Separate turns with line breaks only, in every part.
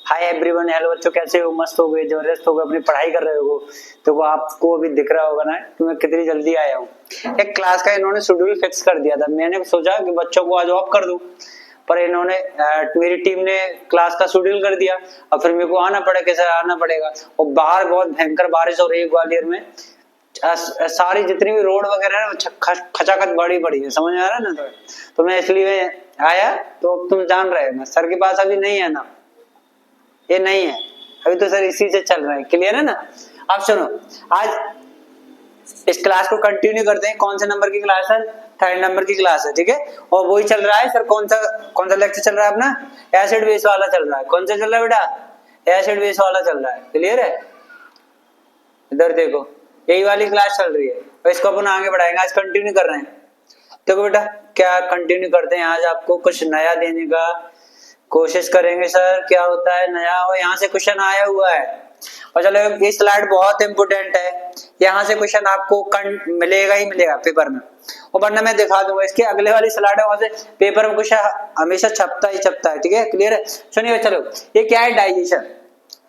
Hi everyone, hello बच्चों, कैसे हो? मस्त हो गए, जबरदस्त हो गए, अपनी पढ़ाई कर रहे हो तो वो आपको अभी दिख रहा होगा ना कि मैं कितनी जल्दी आया हूँ। एक क्लास का इन्होंने शेड्यूल फिक्स कर दिया था। मैंने सोचा कि बच्चों को आज ऑफ कर दूं, पर इन्होंने मेरी टीम ने क्लास का शेड्यूल कर दिया और फिर मेरे को आना पड़ा, कैसे आना पड़ेगा। और बाहर बहुत भयंकर बारिश हो रही है ग्वालियर में। सारी जितनी भी रोड वगैरह है खचाखच बड़ी पड़ी है, समझ में आ रहा है ना? तो मैं इसलिए आया। तो तुम जान रहे हो ना, सर के पास अभी नहीं है ना, ये नहीं है अभी, तो सर इसी से चल रहा है। क्लियर है ना? अब सुनो, आज इस क्लास को कंटिन्यू करते हैं। कौन से नंबर की क्लास है? 3rd नंबर की क्लास है, ठीक है। और वही चल रहा है सर, कौन सा लेक्चर चल रहा है अपना? एसिड बेस वाला चल रहा है। कौन सा चल रहा है बेटा? एसिड बेस वाला चल रहा है। क्लियर है? इधर देखो, यही वाली क्लास चल रही है और इसको अपन आगे बढ़ाएंगे। आज कंटिन्यू कर रहे हैं। देखो बेटा, क्या कंटिन्यू करते हैं, आज आपको कुछ नया देने का कोशिश करेंगे। सर क्या होता है नया? और यहाँ से क्वेश्चन आया हुआ है। और चलो, ये स्लाइड बहुत इंपोर्टेंट है, यहाँ से क्वेश्चन आपको मिलेगा ही मिलेगा पेपर में। और वरना मैं दिखा दूंगा, इसके अगले वाली स्लाइड है, वहां से पेपर में क्वेश्चन हमेशा छपता ही छपता है। ठीक है, क्लियर है? सुनिए चलो, ये क्या है? डाइजेशन।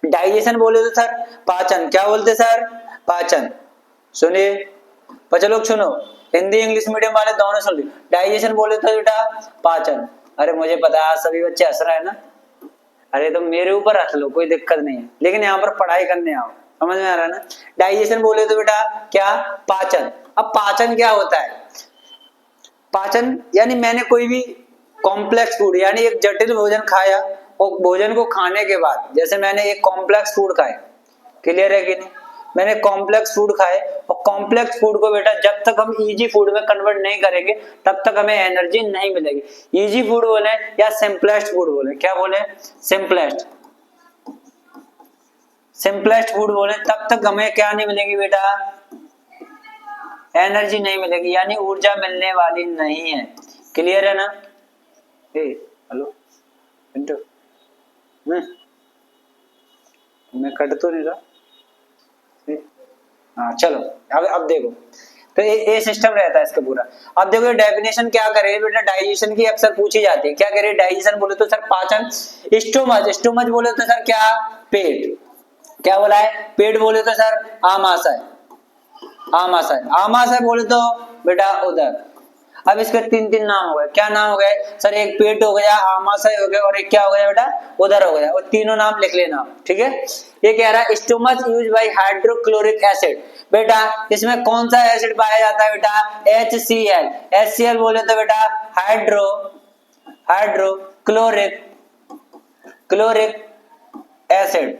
डाइजेशन बोले तो सर पाचन। क्या बोलते सर? पाचन। सुनिए बच्चे लोग, सुनो, हिंदी इंग्लिश मीडियम वाले दोनों सुन लो। डाइजेशन बोले तो बेटा पाचन। अरे मुझे पता है सभी बच्चे हंस रहे हैं ना। अरे तो मेरे ऊपर हंस लो, कोई दिक्कत नहीं है, लेकिन यहाँ पर पढ़ाई करने आओ। समझ में आ रहा है ना? डाइजेशन बोले तो बेटा क्या? पाचन। अब पाचन क्या होता है? पाचन यानी मैंने कोई भी कॉम्प्लेक्स फूड यानी एक जटिल भोजन खाया, और भोजन को खाने के बाद जैसे मैंने एक कॉम्प्लेक्स फूड खाए। क्लियर है कि नहीं? मैंने कॉम्प्लेक्स फूड खाए, और कॉम्प्लेक्स फूड को बेटा जब तक हम इजी फूड में कन्वर्ट नहीं करेंगे तब तक हमें एनर्जी नहीं मिलेगी। इजी फूड बोले या सिंपलेस्ट फूड बोले? क्या बोले? सिंपलेस्ट। सिंपलेस्ट फूड बोले तब तक हमें क्या नहीं मिलेगी बेटा? एनर्जी नहीं मिलेगी, यानी ऊर्जा मिलने वाली नहीं है। क्लियर है ना? हेलो पिंटू, मैं कट तो नहीं रहा। हाँ चलो, अब देखो, तो ये सिस्टम रहता है इसका पूरा। अब देखो डेफिनेशन क्या करे बेटा, डाइजेशन की अक्सर पूछी जाती है। क्या करे? डाइजेशन बोले तो सर पाचन। स्टोमच, स्टोमच बोले तो सर क्या? पेट। क्या बोला है? पेट बोले तो सर आमाशय। आमाशय, आमाशय बोले तो बेटा उदर। अब इसके 3 नाम हो गए। क्या नाम हो गए सर? एक पेट हो गया, आमाशय हो गया, और एक क्या हो गया बेटा? उदर हो गया। और तीनों नाम लिख लेना, ठीक है। ये कह रहा है stomach use by hydrochloric acid. बेटा इसमें कौन सा एसिड पाया जाता है बेटा? HCl। HCl बोले तो बेटा हाइड्रोक्लोरिक एसिड।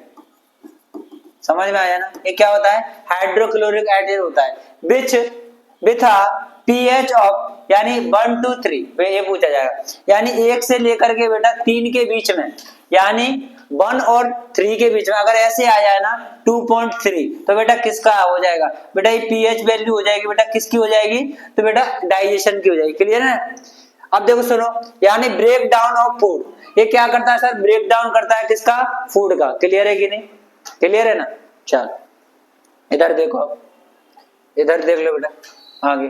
समझ में आया ना? ये क्या होता है? हाइड्रोक्लोरिक एसिड होता है। विथ pH ऑफ यानी 1 to 3, ये पूछा जाएगा, यानी 1 से लेकर के बेटा 3 के बीच में, यानी 1 और 3 के बीच में अगर ऐसे आ जाए ना 2.3, तो बेटा किसका हो जाएगा? बेटा ये pH वैल्यू हो जाएगी बेटा, किसकी हो जाएगी? तो बेटा डाइजेशन की हो जाएगी। क्लियर है? अब देखो सुनो, यानी ब्रेक डाउन ऑफ फूड। ये क्या करता है सर? ब्रेक डाउन करता है किसका? फूड का। क्लियर है कि नहीं? क्लियर है ना? चल इधर देखो, अब इधर देख लो बेटा आगे।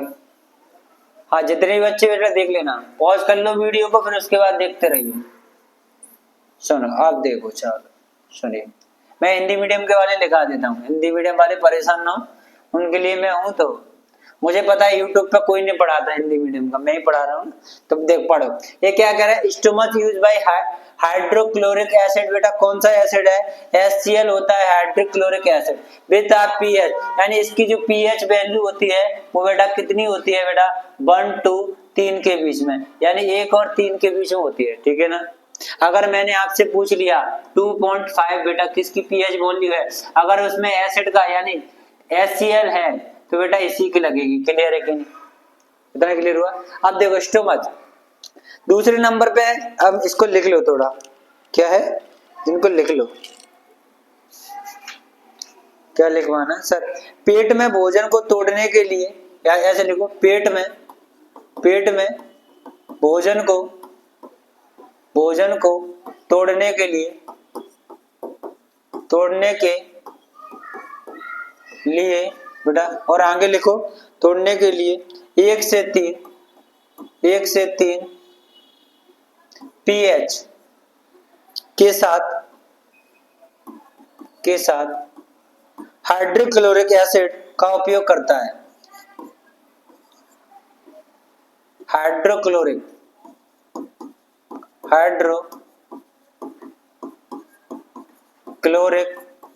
हाँ जितने बच्चे बेटा देख लेना, पॉज कर लो वीडियो को, फिर उसके बाद देखते रहिए। सुनो आप देखो, चलो सुनिए, मैं हिंदी मीडियम के वाले लिखा देता हूँ। हिंदी मीडियम वाले परेशान ना हो, उनके लिए मैं हूँ। तो मुझे पता है यूट्यूब पे कोई नहीं पढ़ाता हिंदी मीडियम का, मैं ही पढ़ा रहा हूँ। तो देख पढ़ो, ये क्या कह रहा है? Stomach use by hydrochloric acid. बेटा कौन सा एसिड है? HCl होता है, हाइड्रोक्लोरिक एसिड। विद pH, यानी इसकी जो pH वैल्यू होती है वो बेटा कितनी होती है बेटा? 1 to 3 के बीच में, यानी 1 और 3 के बीच में होती है। ठीक है ना? अगर मैंने आपसे पूछ लिया 2.5 बेटा किसकी pH वैल्यू है, अगर उसमें एसिड का यानी HCl है तो बेटा इसी की लगेगी। क्लियर है कि नहीं? इतना क्लियर हुआ? अब देखो स्टोमच दूसरे नंबर पे है। अब इसको लिख लो थोड़ा, क्या है इनको लिख लो। क्या लिखवाना सर? पेट में भोजन को तोड़ने के लिए, या ऐसे लिखो, पेट में भोजन को तोड़ने के लिए बेटा, और आगे लिखो तोड़ने के लिए 1 से 3 pH के साथ के साथ हाइड्रोक्लोरिक एसिड का उपयोग करता है। हाइड्रोक्लोरिक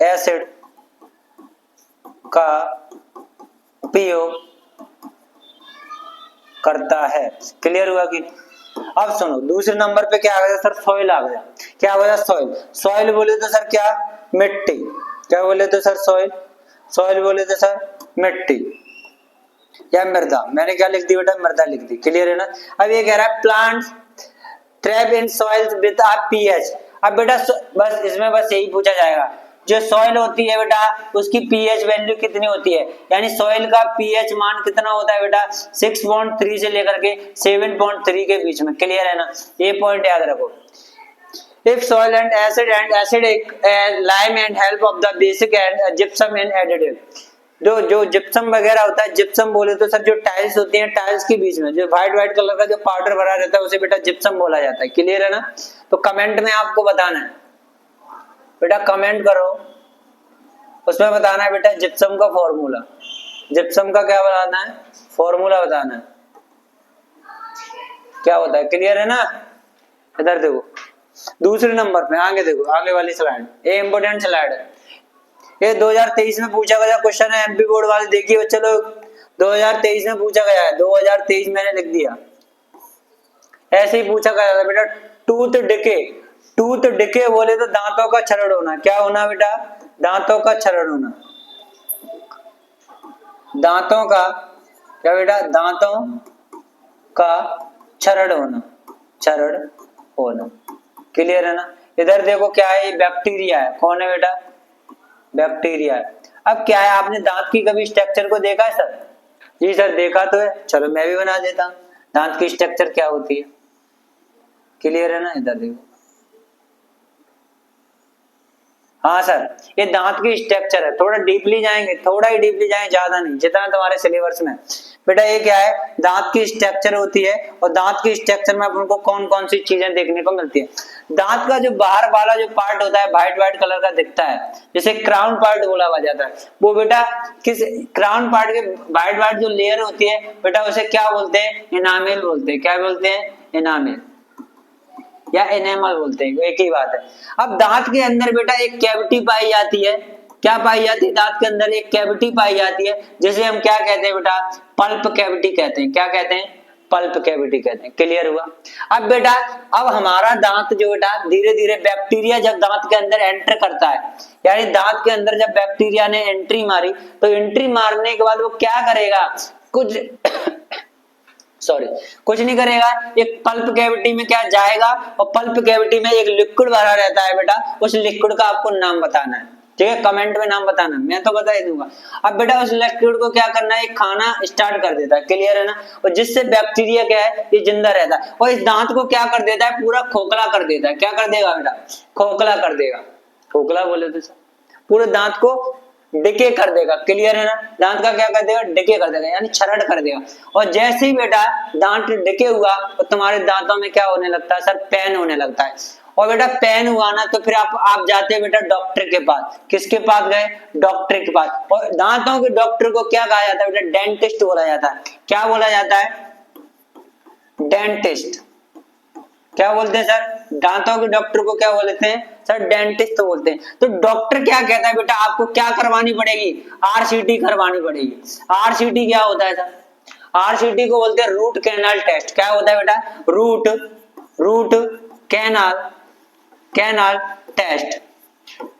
एसिड का उपयोग करता है। क्लियर हुआ कि? अब सुनो, दूसरे नंबर पे क्या आ गया सर? सॉइल आ गया। क्या हो गया? सॉइल। सॉइल बोले तो सर क्या? मिट्टी। क्या बोले तो सर? सॉइल। सॉइल बोले तो सर मिट्टी या मृदा। मैंने क्या लिख दी बेटा? मृदा लिख दी। क्लियर है ना? अब ये कह रहा है plants thrive in soils with a pH. अब बेटा बस इसमें बस यही पूछा जाएगा, जो सॉइल होती है बेटा उसकी पीएच वैल्यू कितनी होती है, यानी सॉइल का पीएच मान कितना होता है बेटा? 6.3 से लेकर के 7.3 के बीच में। क्लियर है ना? ये पॉइंट याद रखो। If soil and acidic lime and help of the basic and gypsum in additive। जो जिप्सम वगैरह होता है, जिप्सम बोले तो सर जो टाइल्स होती हैं, टाइल्स के बीच में जो व्हाइट कलर का जो पाउडर भरा रहता है उसे बेटा जिप्सम बोला जाता है। क्लियर है ना? तो कमेंट में आपको बताना है बेटा, कमेंट करो, उसमें बताना है बेटा जिप्सम का फॉर्मूला। जिप्सम का क्या बताना है? फॉर्मूला बताना है, क्या होता है। क्लियर है ना? इधर देखो दूसरे नंबर पे, आगे देखो, आगे वाली स्लाइड, ये इंपोर्टेंट स्लाइड है। ये 2023 में पूछा गया क्वेश्चन है, एमपी बोर्ड वाले देखिए बच्चे लोग, 2023 में पूछा गया है। 2023 मैंने लिख दिया, ऐसे ही पूछा गया था बेटा। टूथ डिके, टूथ डिके बोले तो दांतों का क्षरण होना। क्या होना बेटा? दांतों का क्षरण होना। दांतों का क्या बेटा? दांतों का क्षरण होना, क्षरण होना। क्लियर है ना? इधर देखो क्या है? ये बैक्टीरिया है। कौन है बेटा? बैक्टीरिया है। अब क्या है, आपने दांत की कभी स्ट्रक्चर को देखा है सर? जी सर देखा तो है। चलो मैं भी बना देता हूं, दांत की स्ट्रक्चर क्या होती है। क्लियर है ना? इधर देखो, हाँ सर ये दांत की स्ट्रक्चर है। थोड़ा डीपली जाएंगे, थोड़ा ही डीपली जाएंगे, ज्यादा नहीं, जितना तुम्हारे सिलेबस में बेटा। ये क्या है? दांत की स्ट्रक्चर होती है, और दांत की स्ट्रक्चर में अपन को कौन कौन सी चीजें देखने को मिलती है। दांत का जो बाहर वाला जो पार्ट होता है व्हाइट कलर का दिखता है, जैसे क्राउन पार्ट बोला हुआ जाता है, वो बेटा किस क्राउन पार्ट के व्हाइट जो लेयर होती है बेटा उसे क्या बोलते हैं? इनामेल बोलते हैं। क्या बोलते हैं? इनामेल या एनेमल बोलते हैं, एक ही बात है। अब दांत के अंदर बेटा एक कैविटी पाई जाती है। क्या पाई जाती है? दांत के अंदर एक कैविटी पाई जाती है, जिसे हम क्या कहते हैं बेटा? पल्प कैविटी कहते हैं। क्या कहते हैं? पल्प कैविटी कहते हैं। क्लियर हुआ? अब बेटा अब हमारा दांत जो बेटा धीरे धीरे बैक्टीरिया जब दांत के अंदर एंटर करता है, यानी दांत के अंदर जब बैक्टीरिया ने एंट्री मारी, तो एंट्री मारने के बाद वो क्या करेगा? कुछ कुछ नहीं करेगा, एक पल्प कैविटी में क्या जाएगा, और पल्प कैविटी में एक लिक्विड भरा रहता है बेटा। उस लिक्विड का आपको नाम बताना है, ठीक है? कमेंट में नाम बताना, मैं तो बता ही दूंगा। अब बेटा उस लिक्विड को क्या करना है? खाना स्टार्ट कर देता है। क्लियर है ना? और जिससे बैक्टीरिया क्या है? ये जिंदा रहता है, और इस दांत को क्या कर देता है? पूरा खोखला कर देता है। क्या कर देगा बेटा? खोखला कर देगा। खोखला बोले तो सर पूरे दांत को डिके कर देगा। क्लियर है ना? दांत का क्या कर देगा? डिके कर देगा, यानी क्षरण कर देगा। और जैसे ही बेटा दांत डिके हुआ तो तुम्हारे दांतों में क्या होने लगता है सर? पेन होने लगता है। और बेटा पेन हुआ ना तो फिर आप जाते हैं बेटा डॉक्टर के पास। किसके पास गए? डॉक्टर के पास। और दांतों के डॉक्टर को क्या कहा जाता है बेटा? डेंटिस्ट बोला जाता है। क्या बोला जाता है? डेंटिस्ट। क्या बोलते हैं सर? दांतों के डॉक्टर को क्या बोलते हैं सर? डेंटिस्ट बोलते हैं। तो डॉक्टर क्या कहता है बेटा? आपको क्या करवानी पड़ेगी? आरसीटी करवानी पड़ेगी। आरसीटी क्या होता है सर? आरसीटी को बोलते हैं रूट कैनाल टेस्ट। क्या होता है बेटा? Root canal test.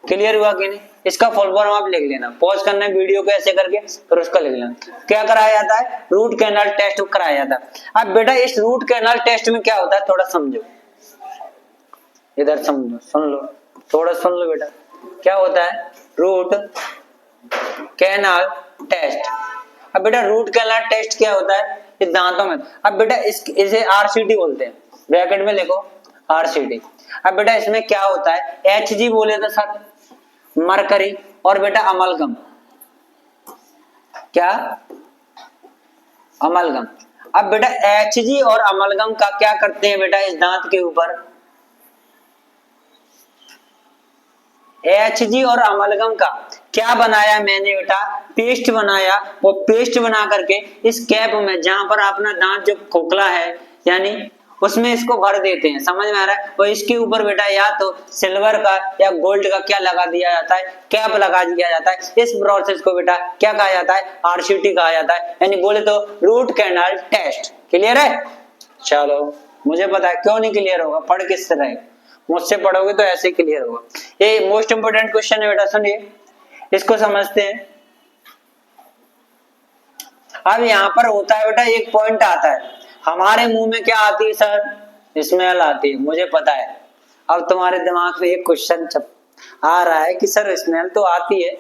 क्लियर हुआ कि नहीं? इसका फुल फॉर्म आप लिख लेना, पॉज करना है वीडियो को ऐसे करके, फिर उसका लिख लेना। क्या कराया जाता है? रूट कैनाल टेस्ट कराया जाता है। अब बेटा इस रूट कैनाल टेस्ट में क्या होता है थोड़ा समझो, इधर समझो, सुन लो, थोड़ा सुन लो बेटा। क्या होता है रूट कैनाल टेस्ट? अब बेटा रूट कैनाल टेस्ट क्या होता है? ये दांतों में। अब बेटा इसे आरसीटी बोलते हैं, ब्रैकेट में लिखो आरसीटी। अब बेटा इसमें क्या होता है? एचजी बोले तो सर मरकरी, और बेटा अमलगम। क्या? अमलगम। अब बेटा एचजी और अमलगम का क्या करते हैं बेटा इस दांत के ऊपर? HG और अमलगम का क्या बनाया मैंने बेटा, पेस्ट बनाया। वो पेस्ट बना करके इस कैप में, जहां पर अपना दांत जो खोखला है यानी उसमें इसको भर देते हैं, समझ में आ रहा है। और इसके ऊपर बेटा या तो सिल्वर का या गोल्ड का क्या लगा दिया जाता है, कैप लगा दिया जाता है। इस प्रोसेस को बेटा क्या कहा जाता है, RCT कहा जाता है, यानी बोले तो रूट कैनाल टेस्ट। क्लियर है? चलो, मुझे पता है क्यों नहीं क्लियर होगा, पढ़ किस तरह, मुझसे पढ़ोगे तो ऐसे क्लियर होगा। ये मोस्ट इंपोर्टेंट क्वेश्चन है बेटा, सुनिए, इसको समझते हैं। अब यहाँ पर होता है बेटा, एक पॉइंट आता है, हमारे मुंह में क्या आती है सर, स्मेल आती है, मुझे पता है। अब तुम्हारे दिमाग में एक क्वेश्चन आ रहा है कि सर स्मेल तो आती है,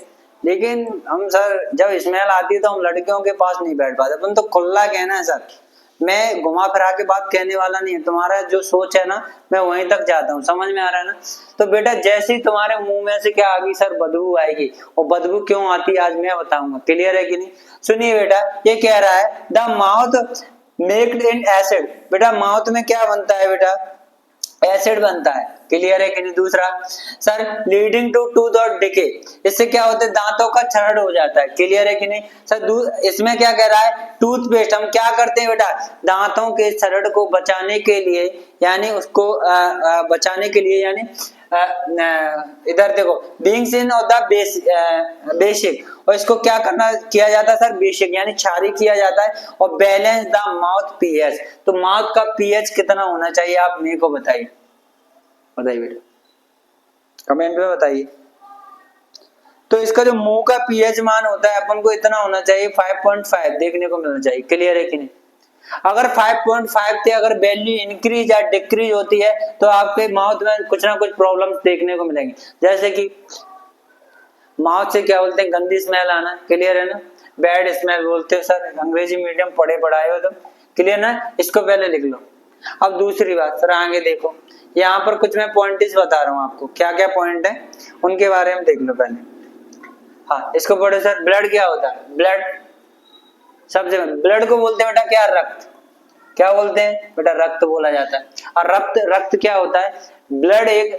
लेकिन हम सर जब स्मेल आती है तो हम लड़कियों के पास नहीं बैठ पाते, अपन तो खुला कहना है सर। मैं घुमा फिरा के बात कहने वाला नहीं है, तुम्हारा जो सोच है ना मैं वहीं तक जाता हूँ, समझ में आ रहा है ना। तो बेटा जैसे ही तुम्हारे मुंह में से क्या आ गई सर, बदबू आएगी। और बदबू क्यों आती है आज मैं बताऊंगा, क्लियर है कि नहीं। सुनिए बेटा, ये कह रहा है द माउथ मेक्ड इन एसिड। बेटा माउथ में क्या बनता है बेटा, एसिड बनता है, क्लियर है कि नहीं। दूसरा सर लीडिंग टू टूथ और डिके, इससे क्या होता है, दांतों का क्षरण हो जाता है, क्लियर है कि नहीं सर। इसमें क्या कह रहा है, टूथपेस्ट हम क्या करते हैं बेटा, दांतों के क्षरण को बचाने के लिए, यानी उसको बचाने के लिए, यानी इधर देखो, beings in of the basic, और इसको क्या किया जाता है सर, बेसिक यानी क्षारी किया जाता है। और बैलेंस द माउथ पीएच, तो माउथ का पीएच कितना होना चाहिए, आप मेरे को बताइए बेटा, कमेंट में बताइए। तो इसका जो मुंह का पीएच मान होता है अपन को इतना होना चाहिए, 5.5 देखने को मिलना चाहिए, क्लियर है कि नहीं। अगर 5.5 से अगर वैल्यू इंक्रीज या डिक्रीज होती है तो आपके माउथ में कुछ ना कुछ प्रॉब्लम देखने को मिलेंगे, जैसे कि माउथ से क्या बोलते हैं, गंदी स्मेल आना, क्लियर है ना, बैड स्मेल बोलते हो सर, अंग्रेजी मीडियम पढ़ाए हो तो, क्लियर ना, इसको पहले लिख लो। अब दूसरी बात सर आगे देखो, यहाँ पर कुछ मैं पॉइंट्स बता रहा हूँ आपको, क्या क्या पॉइंट है उनके बारे में देख लो पहले। हाँ इसको पढ़ो सर, ब्लड क्या होता है, ब्लड सबसे ब्लड को बोलते हैं बेटा क्या, रक्त, क्या बोलते हैं बेटा, रक्त बोला जाता है। और रक्त क्या होता है, ब्लड एक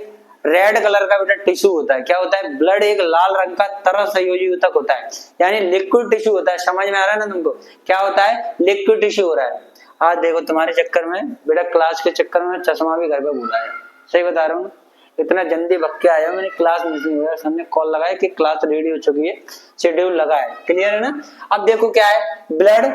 रेड कलर का बेटा टिश्यू होता है, क्या होता है, ब्लड एक लाल रंग का तरल संयोजी ऊतक होता है, यानी लिक्विड टिश्यू होता है, समझ में आ रहा है ना तुमको, क्या होता है, लिक्विड टिश्यू हो रहा है। आज देखो तुम्हारे चक्कर में बेटा, क्लास के चक्कर में चश्मा भी घर पे भूला है, सही बता रहा हूँ, इतना जल्दी भग के आया, मैंने क्लास मिस नहीं हुआ, सबने कॉल लगाया कि क्लास रेडी हो चुकी है, शेड्यूल लगा है, क्लियर है ना। अब देखो क्या है, blood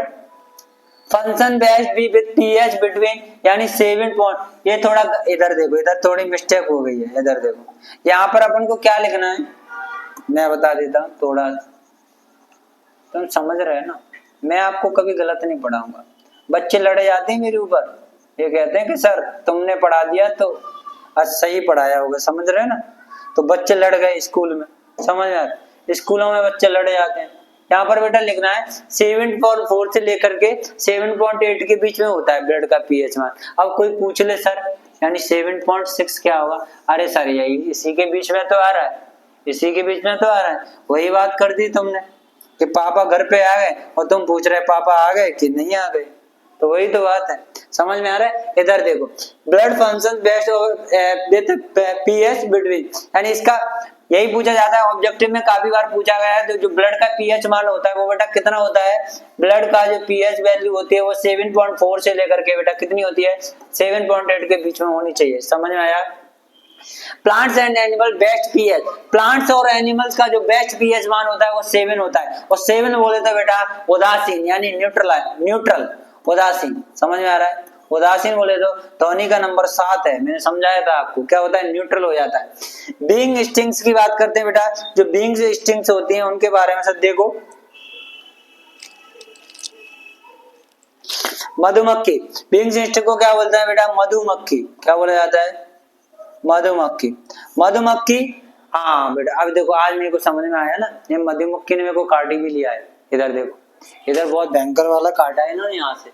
function best be with pH between, यानी 7 पॉइंट, ये थोड़ा इधर देखो, इधर थोड़ी मिस्टेक हो गई है, इधर देखो, यहाँ पर अपन को क्या लिखना है मैं बता देता हूँ, थोड़ा तुम समझ रहे हो ना, मैं आपको कभी गलत नहीं पढ़ाऊंगा। बच्चे लड़े जाते हैं मेरे ऊपर, ये कहते हैं कि सर तुमने पढ़ा दिया तो आज सही पढ़ाया होगा, समझ रहे हो ना। तो बच्चे लड़ गए स्कूल में, समझ में आ रहा, स्कूलों में बच्चे लड़े जाते हैं। यहाँ पर बेटा लिखना है 7.4 से लेकर के 7.8 के बीच में होता है ब्लड का पीएच मान। अब कोई पूछ ले सर यानी 7.6 क्या होगा, अरे सर यही इसी के बीच में तो आ रहा है, इसी के बीच में तो आ रहा है, वही बात कर दी तुमने कि पापा घर पे आ गए और तुम पूछ रहे पापा आ गए कि नहीं आ गए, तो वही तो बात है, समझ में आ रहा है। इधर देखो, blood function best pH between, यानी इसका यही पूछा जाता है, ऑब्जेक्टिव में काफी बार पूछा गया है। तो जो ब्लड का पीएच मान होता है वो बेटा कितना होता है, ब्लड का जो पीएच वैल्यू होती है वो 7.4 से लेकर के बेटा कितनी होती है, 7.8 के बीच में होनी चाहिए, समझ में आया। Plants and animal best pH, plants और एनिमल्स का जो बेस्ट पीएच मान होता है वो 7 होता है, और 7 बोले तो बेटा उदासीन यानी न्यूट्रल उदासीन, समझ में आ रहा है। उदासीन बोले तो ध्वनि का नंबर 7 है, मैंने समझाया था आपको, क्या होता है, न्यूट्रल हो जाता है। बीइंग स्टिंग्स की बात करते हैं बेटा, जो बीइंग स्टिंग्स होती हैं उनके बारे में सब देखो। मधुमक्खी, बीइंग स्टिंग को क्या बोलते हैं बेटा, मधुमक्खी, क्या बोला जाता है, मधुमक्खी। हाँ बेटा अब देखो आज मेरे को समझ में आया ना, ये मधुमक्खी ने मेरे को काट भी लिया है, इधर देखो, इधर बहुत भयंकर वाला काटा है ना, यहाँ से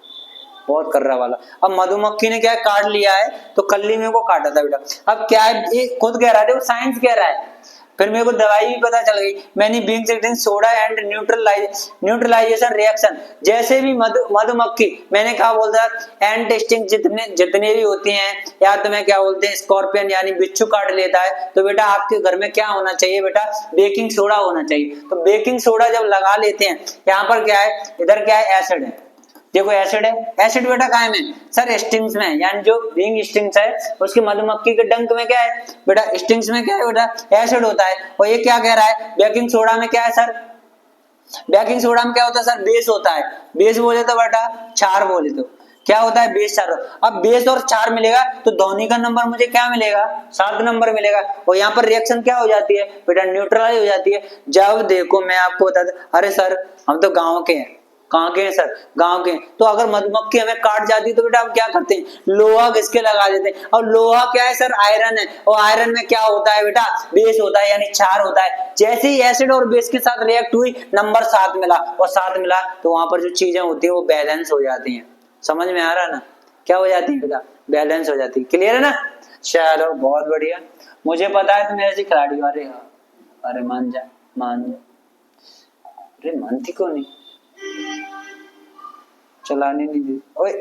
बहुत कर्रा वाला। अब मधुमक्खी ने क्या काट लिया है, तो कल्ली में को काटा था बेटा। अब क्या है, ये खुद कह रहा है, देखो साइंस कह रहा है फिर मेरे को दवाई भी पता चल गई, मैंने baking soda and neutralization reaction, जैसे भी मधुमक्खी, मैंने कहा बोलता एंड टेस्टिंग जितने भी होती हैं, या तो मैं क्या बोलते हैं स्कॉर्पियन यानी बिच्छू काट लेता है, तो बेटा आपके घर में क्या होना चाहिए बेटा, बेकिंग सोडा होना चाहिए। तो बेकिंग सोडा जब लगा लेते हैं, यहाँ पर क्या है, इधर क्या है, एसिड है, देखो एसिड है, एसिड बेटा काय में सर, स्टिंग्स में, यानी जो बीइंग स्टिंग्स है उसकी मधुमक्खी के डंक में क्या है बेटा, स्टिंग्स में क्या है बेटा, एसिड होता है। और ये क्या कह रहा है, बेकिंग सोडा में क्या है सर, बेकिंग सोडा में क्या होता है सर, बेस होता है। बेस बोले तो बेटा क्षार बोले तो क्या होता है, बेस क्षार। अब बेस और क्षार मिलेगा तो ध्वनि का नंबर मुझे क्या मिलेगा, 7 नंबर मिलेगा। और यहाँ पर रिएक्शन क्या हो जाती है बेटा, न्यूट्रलाइज हो जाती है। जब देखो मैं आपको बता दूं, अरे सर हम तो गाँव के हैं, कहाँ के हैं सर, गांव के। तो अगर मधुमक्खी हमें काट जाती है तो बेटा हम क्या करते हैं, लोहा घिसके लगा देते हैं। और लोहा क्या है सर, आयरन है, और आयरन में क्या होता है बेटा, बेस होता है यानी क्षार होता है। जैसे ही एसिड और बेस के साथ रिएक्ट हुई, नंबर 7 मिला, और 7 मिला तो वहां पर जो चीजें होती है वो बैलेंस हो जाती है। समझ में आ रहा है ना, क्या हो जाती है बेटा, बैलेंस हो जाती है। क्लियर है ना, चलो बहुत बढ़िया। मुझे पता है तुम ऐसे खिलाड़ी, अरे मान जा, अरे मानती क्यों नहीं, चलाने नहीं दी। ओए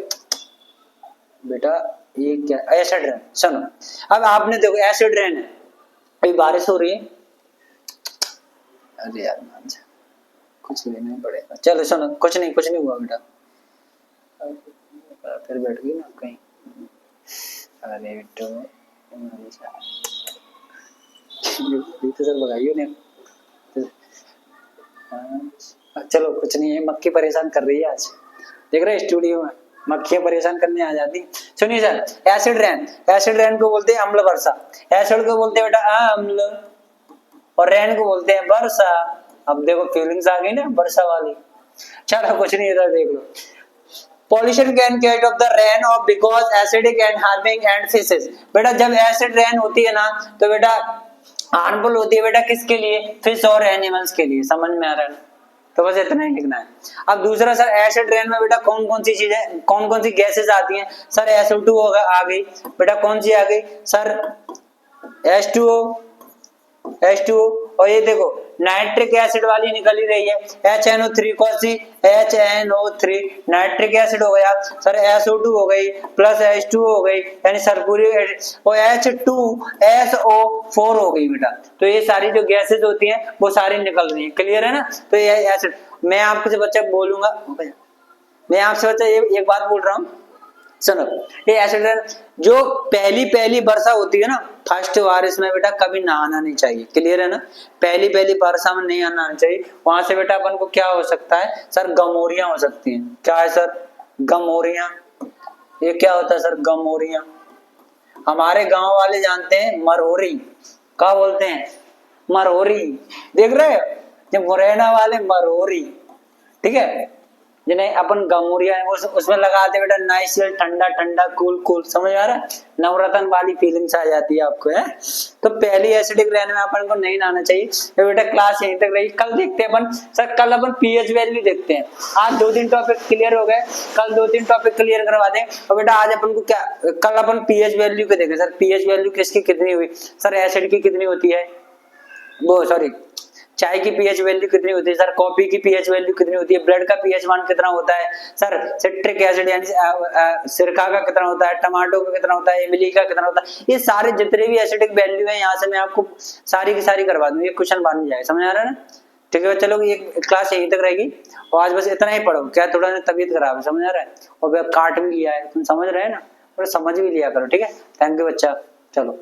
बेटा ये क्या, एसिड रेन। सुनो अब आपने देखो एसिड रेन है, अभी बारिश हो रही है, अरे यार मान जा, कुछ लेना पड़ेगा। चलो सुनो, कुछ नहीं हुआ बेटा, फिर बैठ गई ना कहीं, अरे बेटो तो सर भगाइयो ने। चलो कुछ नहीं है, मक्खी परेशान कर रही है आज, देख रहे स्टूडियो में मक्खियां परेशान करने आ जाती। सुनिए sir, acid rain, acid rain को बोलते हैं अम्ल वर्षा, एसिड को बोलते हैं बेटा अम्ल, और रेन को बोलते हैं वर्षा। अब देखो फीलिंग्स आ गई ना वर्षा वाली। चलो कुछ नहीं, इधर देख लो, pollution can get of the rain of because acidic and harming and fishes। बेटा जब एसिड रेन होती है ना तो बेटा हार्मफुल होती है बेटा किसके लिए, फिश और एनिमल्स के लिए। समझ में आ रहा है, तो बस इतना ही लिखना है। अब दूसरा सर, एसिड रेन में बेटा कौन कौन सी चीजें, कौन कौन सी गैसेस आती हैं सर, SO2 आ गई बेटा, कौन सी आ गई सर, H2O, और ये देखो नाइट्रिक एसिड वाली निकल ही रही है, HNO3, कौन सी, HNO3 नाइट्रिक एसिड हो गया सर, SO2 हो गई प्लस H2O हो गई यानी सल्फ्यूरिक, और H2SO4 हो गई बेटा। तो ये सारी जो गैसेस होती हैं वो सारी निकल रही है। क्लियर है ना, तो ये एसिड, मैं आपसे बच्चा बोलूंगा, मैं आपसे बच्चा एक बात बोल रहा हूँ, सुनो, ये एसिड जो पहली वर्षा होती है ना, फर्स्ट बारिश में बेटा कभी नहाना नहीं चाहिए। क्लियर है ना, पहली वर्षा में नहीं नहाना चाहिए। वहां से बेटा अपन को क्या हो सकता है सर, गमोरियां हो सकती हैं। क्या है सर, गमोरियां। ये क्या होता है सर, गमोरियां। हमारे गांव वाले जानते हैं मरहोरी, क्या बोलते हैं, मरहोरी। देख रहे हो, जो मुरैना वाले मरहोरी, ठीक है, जिन्हें अपन गमोरिया है उसमें लगाते बेटा नाइस ठंडा ठंडा कूल। समझ आ रहा है, नवरत्न वाली फीलिंग्स आ जाती है आपको, है। तो पहली एसिडिक रेन में अपन को नहीं नहाना चाहिए। तो बेटा क्लास यहीं तक रही, कल देखते हैं अपन सर, कल अपन पीएच वैल्यू देखते हैं। आज 2-3 टॉपिक क्लियर हो गए, कल 2-3 टॉपिक क्लियर करवा दें। और बेटा आज अपन को क्या, कल अपन पीएच वैल्यू के देखें सर, पीएच वैल्यू किसकी कितनी हुई सर, एसिड की कितनी होती है, वो सॉरी चाय की पीएच वैल्यू कितनी होती है सर, कॉफी की पीएच वैल्यू कितनी होती है, ब्लड का पीएच मान कितना होता है सर, सिट्रिक एसिड यानी सिरका का कितना होता है, टमाटो का कितना होता है, इमली का कितना होता है। ये सारे जितने भी एसिडिक वैल्यू है यहाँ से मैं आपको सारी की सारी करवा दूंगी, ये क्वेश्चन बन जाए। समझ आ रहा है ना, ठीक है चलो, ये क्लास यहीं तक रहेगी और आज बस इतना ही पढ़ो। क्या थोड़ा तबीयत खराब है, समझ आ रहा है, और काट भी लिया है, तुम समझ रहे हैं ना, थोड़ा समझ भी लिया करो, ठीक है। थैंक यू बच्चा, चलो।